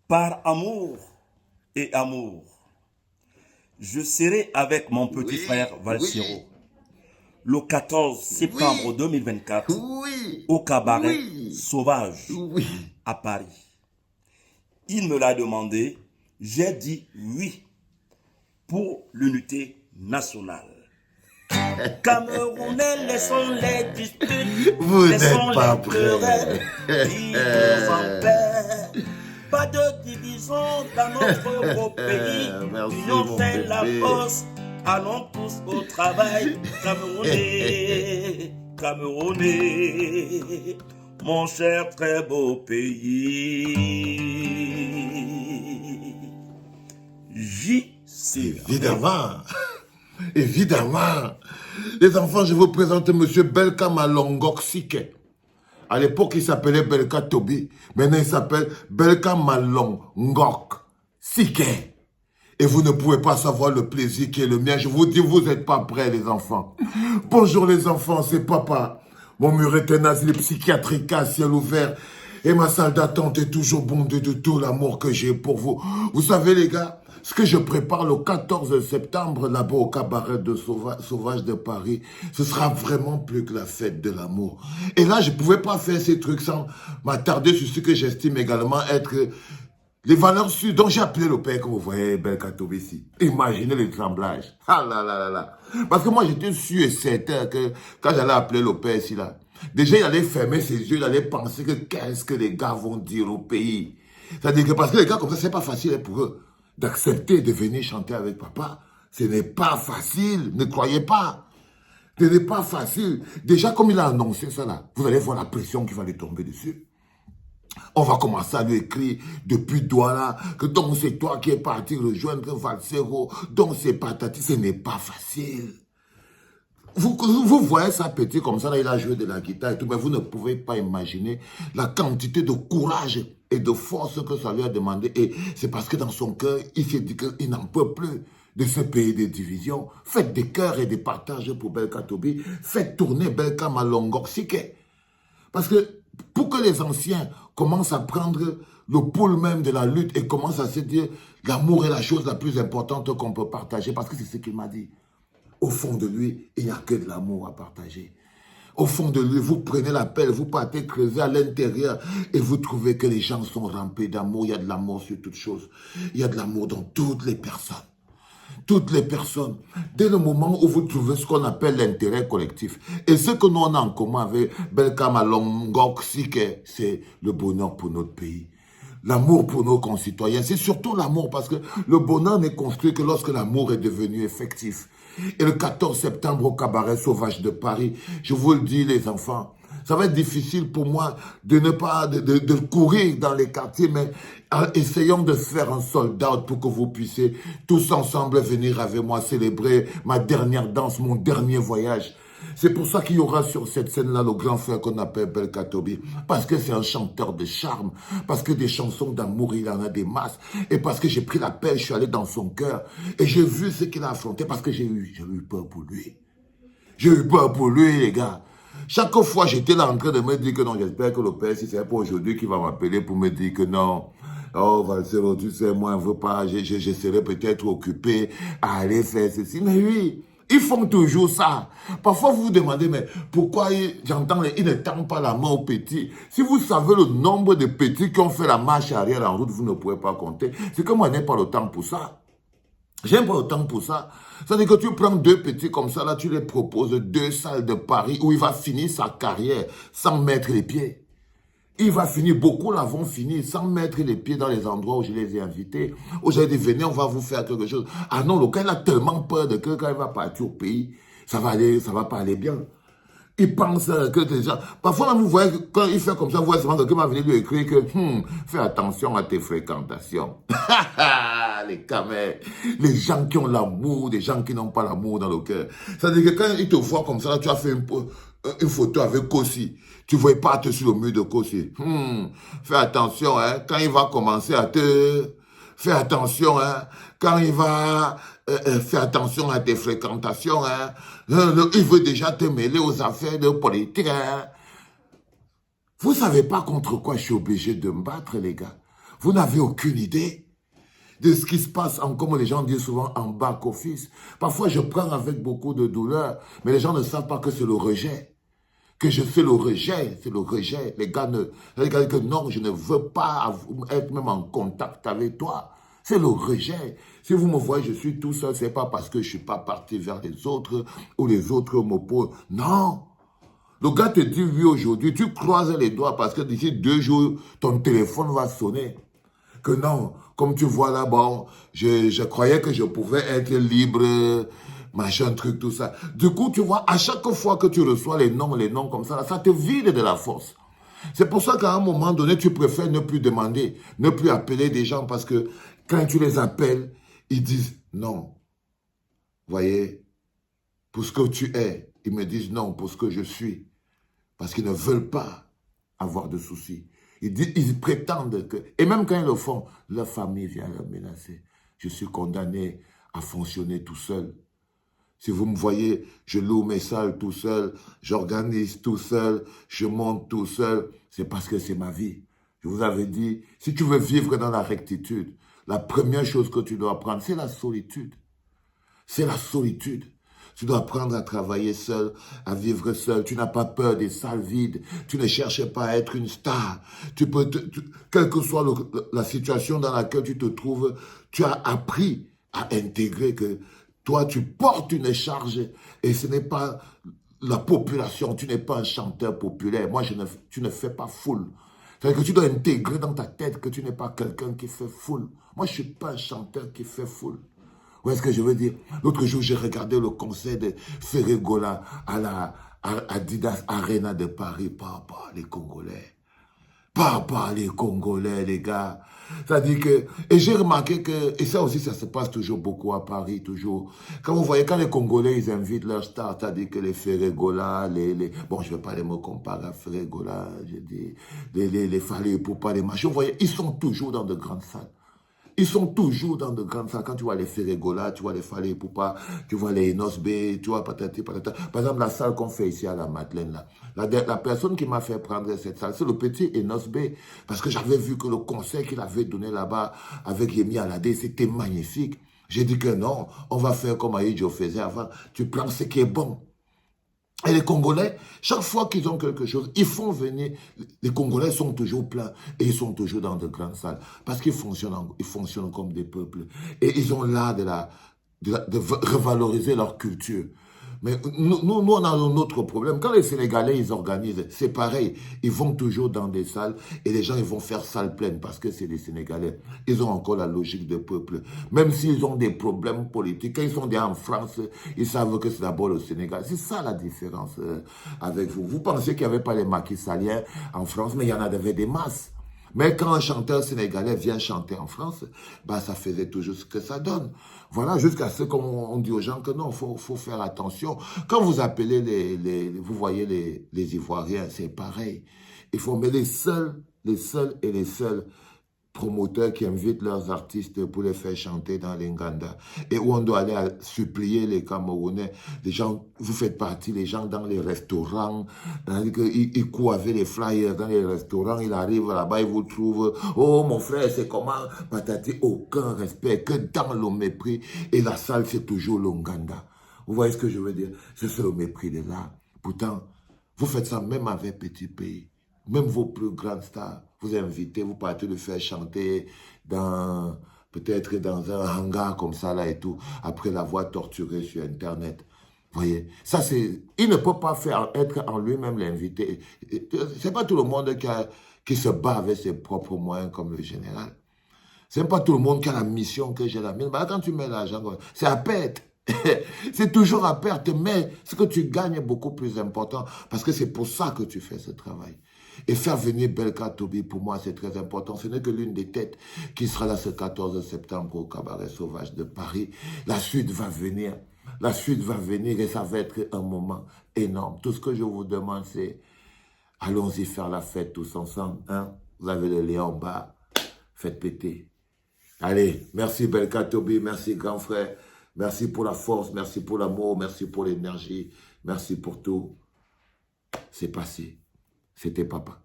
Par amour et amour, je serai avec mon petit frère Valsero le 14 septembre 2024 au cabaret Sauvage à Paris. Il me l'a demandé, j'ai dit oui pour l'unité nationale. Camerounais, laissons les disputes, Vous laissons n'êtes pas les prêts. querelles, vivons en paix. Pas de division dans notre beau pays. Merci, L'union mon fait bébé. la force. Allons tous au travail. Camerounais, Camerounais, mon cher très beau pays. J.C. Évidemment. Évidemment. Les enfants, je vous présente M. Belka Malongok Sike. À l'époque, il s'appelait Belka Tobi. Maintenant, il s'appelle Belka Malongok Sike. Et vous ne pouvez pas savoir le plaisir qui est le mien. Je vous dis, vous n'êtes pas prêts, les enfants. Bonjour, les enfants, c'est papa. Mon mur est un asile psychiatrique à ciel ouvert. Et ma salle d'attente est toujours bondée de tout l'amour que j'ai pour vous. Vous savez, les gars, ce que je prépare le 14 septembre, là-bas au cabaret de Sauvage de Paris, ce sera vraiment plus que la fête de l'amour. Et là, je ne pouvais pas faire ces trucs sans m'attarder sur ce que j'estime également être les valeurs sûres. Donc j'ai appelé le père, comme vous voyez, Belka Tobi ici. Imaginez le tremblage. Ah là là là là. Parce que moi, j'étais sûr et certain que quand j'allais appeler le père ici, là, déjà, il allait fermer ses yeux, il allait penser que qu'est-ce que les gars vont dire au pays. C'est-à-dire que parce que les gars, comme ça, c'est pas facile pour eux d'accepter de venir chanter avec papa. Ce n'est pas facile, ne croyez pas. Ce n'est pas facile. Déjà, comme il a annoncé ça là, vous allez voir la pression qui va lui tomber dessus. On va commencer à lui écrire depuis Douala que donc c'est toi qui es parti rejoindre Valsero, donc c'est patati. Ce n'est pas facile. Vous voyez ça petit comme ça, là, il a joué de la guitare et tout, mais vous ne pouvez pas imaginer la quantité de courage et de force que ça lui a demandé. Et c'est parce que dans son cœur, il s'est dit qu'il n'en peut plus de ce pays de division. Faites des cœurs et des partages pour Belka Tobi. Faites tourner Belka Malongok Sike. Parce que pour que les anciens commencent à prendre le pôle même de la lutte et commencent à se dire l'amour est la chose la plus importante qu'on peut partager, parce que c'est ce qu'il m'a dit. Au fond de lui, il n'y a que de l'amour à partager. Au fond de lui, vous prenez la pelle, vous partez creuser à l'intérieur et vous trouvez que les gens sont remplis d'amour. Il y a de l'amour sur toutes choses. Il y a de l'amour dans toutes les personnes. Toutes les personnes. Dès le moment où vous trouvez ce qu'on appelle l'intérêt collectif. Et ce que nous on a en commun avec Belka Malongok Sike, c'est le bonheur pour notre pays. L'amour pour nos concitoyens, c'est surtout l'amour parce que le bonheur n'est construit que lorsque l'amour est devenu effectif. Et le 14 septembre au cabaret Sauvage de Paris, je vous le dis les enfants, ça va être difficile pour moi de ne pas de courir dans les quartiers, mais essayons de faire un sold out pour que vous puissiez tous ensemble venir avec moi célébrer ma dernière danse, mon dernier voyage. C'est pour ça qu'il y aura sur cette scène-là le grand frère qu'on appelle Belka Tobi. Parce que c'est un chanteur de charme. Parce que des chansons d'amour, il en a des masses. Et parce que j'ai pris la pelle, je suis allé dans son cœur. Et j'ai vu ce qu'il a affronté parce que j'ai eu peur pour lui. J'ai eu peur pour lui, les gars. Chaque fois, j'étais là en train de me dire que non, j'espère que le père, si c'est pas aujourd'hui qu'il va m'appeler pour me dire que non. Oh, Valsero, tu sais, moi, je ne veux pas, je serai peut-être occupé à aller faire ceci. Mais oui, ils font toujours ça. Parfois, vous vous demandez, mais pourquoi j'entends, ils ne tendent pas la main aux petits. Si vous savez le nombre de petits qui ont fait la marche arrière en route, vous ne pouvez pas compter. C'est que moi, je n'ai pas le temps pour ça. J'aime pas le temps pour ça. C'est-à-dire que tu prends deux petits comme ça, là, tu les proposes deux salles de Paris où il va finir sa carrière sans mettre les pieds. Il va finir, beaucoup l'avons fini sans mettre les pieds dans les endroits où je les ai invités. Où j'ai dit, venez, on va vous faire quelque chose. Ah non, le gars, il a tellement peur de que quand il va partir au pays, ça va pas aller bien. Il pense que déjà... Parfois, là, vous voyez, quand il fait comme ça, vous voyez seulement quelqu'un va venir lui écrire que fais attention à tes fréquentations. Les camels, les gens qui ont l'amour, des gens qui n'ont pas l'amour dans le cœur. C'est-à-dire que quand il te voit comme ça, là, tu as fait une photo avec Kossi. Tu ne voyais pas sur le mur de Kossi. Fais attention, hein, quand il va commencer à te... Fais attention, hein, quand il va... fais attention à tes fréquentations, hein. Il veut déjà te mêler aux affaires de politique, hein. Vous ne savez pas contre quoi je suis obligé de me battre, les gars. Vous n'avez aucune idée de ce qui se passe, comme les gens disent souvent, en back-office. Parfois, je prends avec beaucoup de douleur, mais les gens ne savent pas que c'est le rejet. Que je fais le rejet, c'est le rejet. Les gars disent que non, je ne veux pas être même en contact avec toi. C'est le rejet. Si vous me voyez, je suis tout seul, c'est pas parce que je suis pas parti vers les autres ou les autres m'opposent. Non. Le gars te dit oui aujourd'hui, tu croises les doigts parce que d'ici 2 jours, ton téléphone va sonner. Que non, comme tu vois là, bon, je croyais que je pouvais être libre, machin, truc, tout ça. Du coup, tu vois, à chaque fois que tu reçois les noms comme ça, ça te vide de la force. C'est pour ça qu'à un moment donné, tu préfères ne plus demander, ne plus appeler des gens parce que quand tu les appelles, ils disent non. Voyez, pour ce que tu es, ils me disent non pour ce que je suis. Parce qu'ils ne veulent pas avoir de soucis. Ils prétendent que... Et même quand ils le font, leur famille vient leur menacer. Je suis condamné à fonctionner tout seul. Si vous me voyez, je loue mes salles tout seul, j'organise tout seul, je monte tout seul. C'est parce que c'est ma vie. Je vous avais dit, si tu veux vivre dans la rectitude, la première chose que tu dois apprendre, c'est la solitude. C'est la solitude. Tu dois apprendre à travailler seul, à vivre seul. Tu n'as pas peur des salles vides. Tu ne cherches pas à être une star. Quelle que soit la situation dans laquelle tu te trouves, tu as appris à intégrer que toi, tu portes une charge et ce n'est pas la population. Tu n'es pas un chanteur populaire. Tu ne fais pas foule. C'est-à-dire que tu dois intégrer dans ta tête que tu n'es pas quelqu'un qui fait foule. Moi, je ne suis pas un chanteur qui fait foule. Où est-ce que je veux dire? L'autre jour, j'ai regardé le concert de Ferregola à Adidas Arena de Paris. Papa, les Congolais. Papa, les Congolais, les gars. C'est-à-dire que... Et j'ai remarqué que... Et ça aussi, ça se passe toujours beaucoup à Paris, toujours. Quand vous voyez, quand les Congolais, ils invitent leurs stars, c'est-à-dire que les Ferregola, bon, je ne vais pas les me comparer à Ferregola, je dis... Les Fallait Ipupa, les machins. Vous voyez, ils sont toujours dans de grandes salles. Ils sont toujours dans de grandes salles. Quand tu vois les Ferregola, tu vois les Fallait Ipupa, tu vois les Inosbe, tu vois patati patata. Par exemple, la salle qu'on fait ici à la Madeleine, là. La personne qui m'a fait prendre cette salle, c'est le petit Inosbe. Parce que j'avais vu que le concert qu'il avait donné là-bas avec Yemi Alade, c'était magnifique. J'ai dit que non, on va faire comme Aïdjo faisait avant. Tu prends ce qui est bon. Et les Congolais, chaque fois qu'ils ont quelque chose, ils font venir. Les Congolais sont toujours pleins et ils sont toujours dans de grandes salles. Parce qu'ils fonctionnent comme des peuples. Et ils ont l'art de revaloriser leur culture. Mais nous, on a un autre problème. Quand les Sénégalais, ils organisent, c'est pareil. Ils vont toujours dans des salles et les gens, ils vont faire salle pleine parce que c'est des Sénégalais. Ils ont encore la logique de peuple. Même s'ils ont des problèmes politiques, quand ils sont déjà en France, ils savent que c'est d'abord le Sénégal. C'est ça la différence avec vous. Vous pensez qu'il n'y avait pas les maquis saliens en France, mais il y en avait des masses. Mais quand un chanteur sénégalais vient chanter en France, bah, ça faisait toujours ce que ça donne. Voilà, jusqu'à ce qu'on dit aux gens que non, faut faire attention. Quand vous appelez vous voyez les Ivoiriens, c'est pareil. Il faut mettre les seuls promoteurs qui invitent leurs artistes pour les faire chanter dans les Nganda. Et où on doit aller supplier les Camerounais. Les gens, vous faites partie, les gens dans les restaurants, ils courent avec les flyers dans les restaurants, ils arrivent là-bas, ils vous trouvent, oh mon frère, c'est comment? Patati, aucun respect, que dans le mépris. Et la salle, c'est toujours le Nganda. Vous voyez ce que je veux dire? C'est le mépris de là. Pourtant, vous faites ça même avec petit pays. Même vos plus grandes stars, vous invitez, vous partez le faire chanter peut-être dans un hangar comme ça là et tout, après l'avoir torturé sur Internet. Vous voyez, ça c'est, il ne peut pas être en lui-même l'invité. C'est pas tout le monde qui se bat avec ses propres moyens comme le général. C'est pas tout le monde qui a la mission que j'ai la mienne. Bah, quand tu mets l'argent, c'est à perte. C'est toujours à perte, mais ce que tu gagnes est beaucoup plus important parce que c'est pour ça que tu fais ce travail. Et faire venir Belka Tobi, pour moi, c'est très important. Ce n'est que l'une des têtes qui sera là ce 14 septembre au Cabaret Sauvage de Paris. La suite va venir. La suite va venir et ça va être un moment énorme. Tout ce que je vous demande, c'est allons-y faire la fête tous ensemble. Hein? Vous avez le lien en bas. Faites péter. Allez, merci Belka Tobi, merci grand frère. Merci pour la force, merci pour l'amour, merci pour l'énergie, merci pour tout. C'est passé. C'était papa.